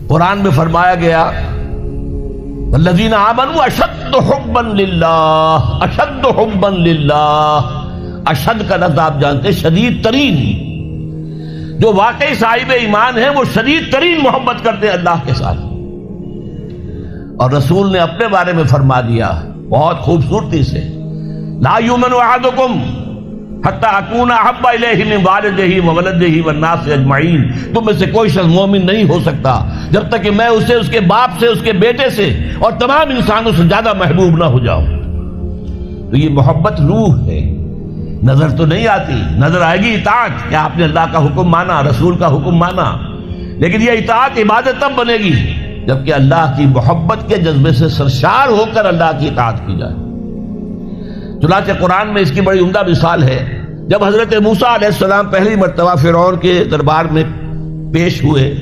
قرآن میں فرمایا گیا الذین آمنوا اشد حبا للہ، اشد حبا للہ، اشد کا لفظ آپ جانتے ہیں شدید ترین، جو واقعی صاحب ایمان ہے وہ شدید ترین محبت کرتے ہیں اللہ کے ساتھ۔ اور رسول نے اپنے بارے میں فرما دیا بہت خوبصورتی سے، لا یؤمن احدکم حتی اکون احب الیہ من والدہ وولدہ والناس اجمعین، تم میں سے کوئی شخص مومن نہیں ہو سکتا جب تک کہ میں اسے اس کے باپ سے، اس کے بیٹے سے اور تمام انسانوں سے زیادہ محبوب نہ ہو جاؤں۔ تو یہ محبت روح ہے، نظر تو نہیں آتی، نظر آئے گی اطاعت کہ آپ نے اللہ کا حکم مانا، رسول کا حکم مانا، لیکن یہ اطاعت عبادت تب بنے گی جبکہ اللہ کی محبت کے جذبے سے سرشار ہو کر اللہ کی اطاعت کی جائے۔ چنانچہ قرآن میں اس کی بڑی عمدہ مثال ہے، جب حضرت موسیٰ علیہ السلام پہلی مرتبہ فرعون کے دربار میں پیش ہوئے